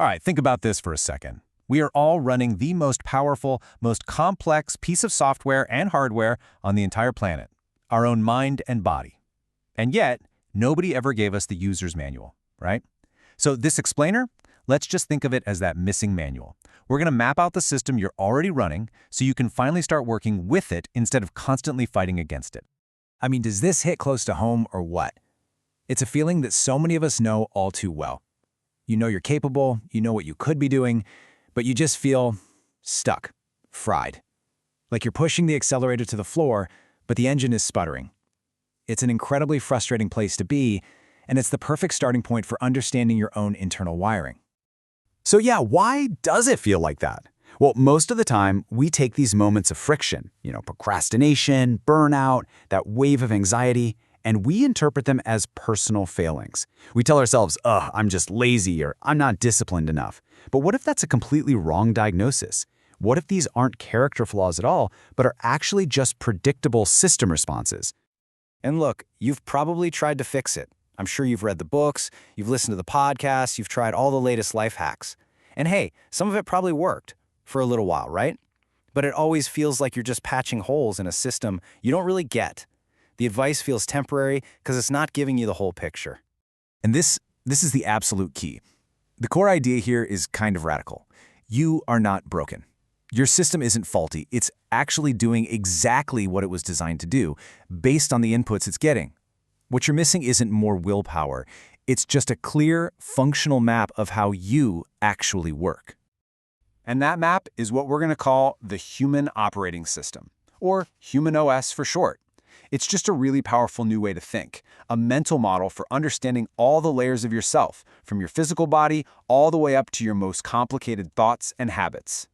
All right, think about this for a second. We are all running the most powerful, most complex piece of software and hardware on the entire planet, our own mind and body. And yet, nobody ever gave us the user's manual, right? So this explainer, let's just think of it as that missing manual. We're going to map out the system you're already running so you can finally start working with it instead of constantly fighting against it. I mean, does this hit close to home or what? It's a feeling that so many of us know all too well. You know you're capable, you know what you could be doing, but you just feel stuck, fried. Like you're pushing the accelerator to the floor, but the engine is sputtering. It's an incredibly frustrating place to be, and it's the perfect starting point for understanding your own internal wiring. So yeah, why does it feel like that? Well, most of the time, we take these moments of friction, procrastination, burnout, that wave of anxiety, and we interpret them as personal failings. We tell ourselves, I'm just lazy, or I'm not disciplined enough. But what if that's a completely wrong diagnosis? What if these aren't character flaws at all, but are actually just predictable system responses? And look, you've probably tried to fix it. I'm sure you've read the books, you've listened to the podcasts, you've tried all the latest life hacks. And hey, some of it probably worked for a little while, right? But it always feels like you're just patching holes in a system you don't really get. The advice feels temporary because it's not giving you the whole picture. And this is the absolute key. The core idea here is kind of radical. You are not broken. Your system isn't faulty. It's actually doing exactly what it was designed to do, based on the inputs it's getting. What you're missing isn't more willpower. It's just a clear, functional map of how you actually work. And that map is what we're going to call the human operating system, or human OS for short. It's just a really powerful new way to think, a mental model for understanding all the layers of yourself, from your physical body all the way up to your most complicated thoughts and habits.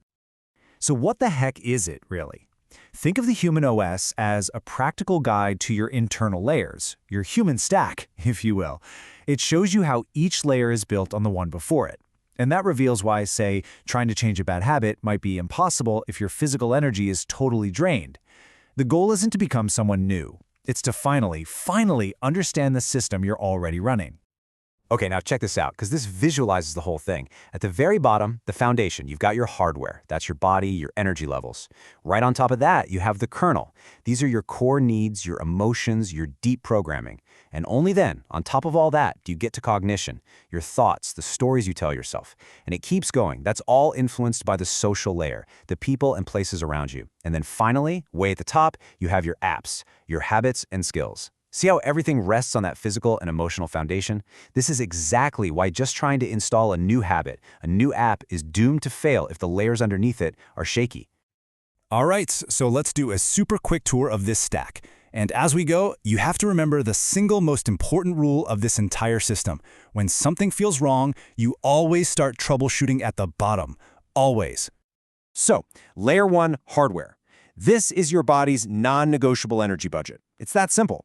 So what the heck is it, really? Think of the human OS as a practical guide to your internal layers, your human stack, if you will. It shows you how each layer is built on the one before it. And that reveals why, say, trying to change a bad habit might be impossible if your physical energy is totally drained. The goal isn't to become someone new. It's to finally understand the system you're already running. Okay, now check this out, because this visualizes the whole thing. At the very bottom, the foundation, you've got your hardware. That's your body, your energy levels. Right on top of that, you have the kernel. These are your core needs, your emotions, your deep programming. And only then, on top of all that, do you get to cognition, your thoughts, the stories you tell yourself. And it keeps going. That's all influenced by the social layer, the people and places around you. And then finally, way at the top, you have your apps, your habits and skills. See how everything rests on that physical and emotional foundation? This is exactly why just trying to install a new habit, a new app, is doomed to fail if the layers underneath it are shaky. All right, so let's do a super quick tour of this stack. And as we go, you have to remember the single most important rule of this entire system. When something feels wrong, you always start troubleshooting at the bottom. Always. So, layer 1, hardware. This is your body's non-negotiable energy budget. It's that simple.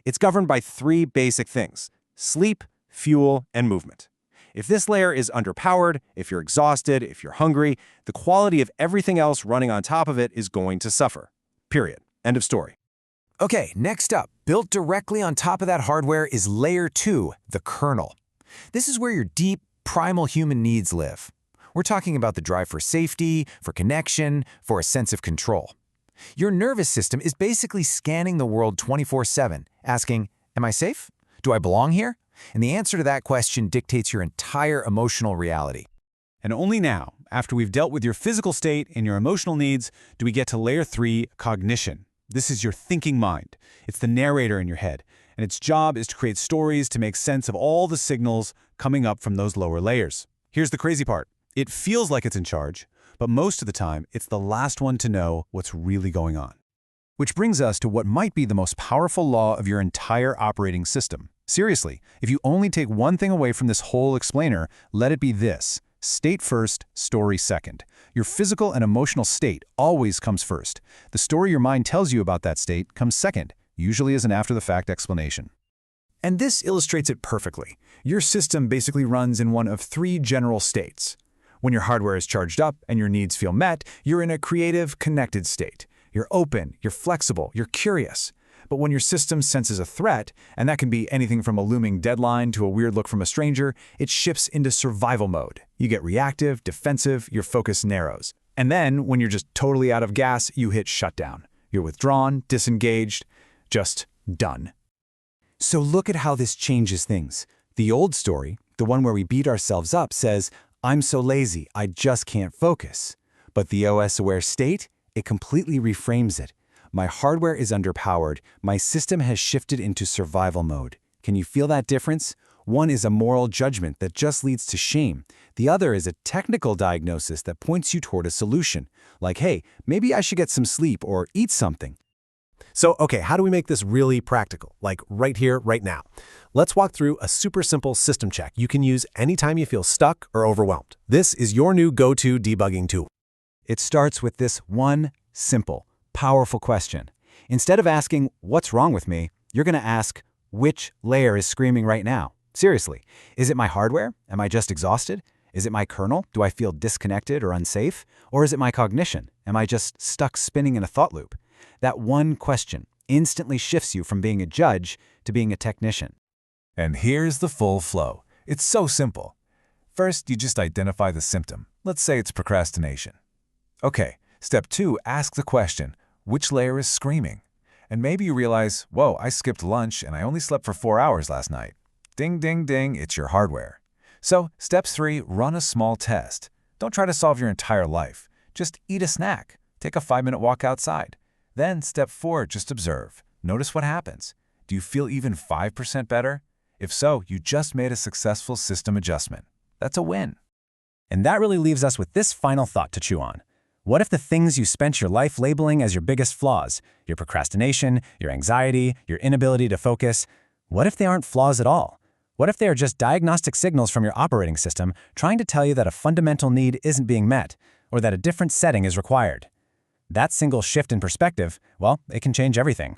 It's governed by 3 basic things: sleep, fuel, and movement. If this layer is underpowered, if you're exhausted, if you're hungry, the quality of everything else running on top of it is going to suffer. Period. End of story. Okay, next up, built directly on top of that hardware is layer 2, the kernel. This is where your deep, primal human needs live. We're talking about the drive for safety, for connection, for a sense of control. Your nervous system is basically scanning the world 24/7, asking, am I safe? Do I belong here? And the answer to that question dictates your entire emotional reality. And only now, after we've dealt with your physical state and your emotional needs, do we get to layer 3, cognition. This is your thinking mind. It's the narrator in your head, and its job is to create stories to make sense of all the signals coming up from those lower layers. Here's the crazy part. It feels like it's in charge, but most of the time, it's the last one to know what's really going on. Which brings us to what might be the most powerful law of your entire operating system. Seriously, if you only take one thing away from this whole explainer, let it be this: state first, story second. Your physical and emotional state always comes first. The story your mind tells you about that state comes second, usually as an after-the-fact explanation. And this illustrates it perfectly. Your system basically runs in one of 3 general states. When your hardware is charged up and your needs feel met, you're in a creative, connected state. You're open, you're flexible, you're curious. But when your system senses a threat, and that can be anything from a looming deadline to a weird look from a stranger, it shifts into survival mode. You get reactive, defensive, your focus narrows. And then, when you're just totally out of gas, you hit shutdown. You're withdrawn, disengaged, just done. So look at how this changes things. The old story, the one where we beat ourselves up, says, "I'm so lazy, I just can't focus." But the OS-aware state, it completely reframes it. My hardware is underpowered. My system has shifted into survival mode. Can you feel that difference? One is a moral judgment that just leads to shame. The other is a technical diagnosis that points you toward a solution. Like, hey, maybe I should get some sleep or eat something. So, okay, how do we make this really practical? Like right here, right now. Let's walk through a super simple system check you can use anytime you feel stuck or overwhelmed. This is your new go-to debugging tool. It starts with this one simple, powerful question. Instead of asking, "What's wrong with me?" you're going to ask, "Which layer is screaming right now?" Seriously, is it my hardware? Am I just exhausted? Is it my kernel? Do I feel disconnected or unsafe? Or is it my cognition? Am I just stuck spinning in a thought loop? That one question instantly shifts you from being a judge to being a technician. And here's the full flow. It's so simple. First, you just identify the symptom. Let's say it's procrastination. Okay, step 2, ask the question, which layer is screaming? And maybe you realize, whoa, I skipped lunch and I only slept for 4 hours last night. Ding, ding, ding, it's your hardware. So, step 3, run a small test. Don't try to solve your entire life. Just eat a snack. Take a 5-minute walk outside. Then, step 4, just observe. Notice what happens. Do you feel even 5% better? If so, you just made a successful system adjustment. That's a win. And that really leaves us with this final thought to chew on. What if the things you spent your life labeling as your biggest flaws, your procrastination, your anxiety, your inability to focus, what if they aren't flaws at all? What if they are just diagnostic signals from your operating system trying to tell you that a fundamental need isn't being met, or that a different setting is required? That single shift in perspective, well, it can change everything.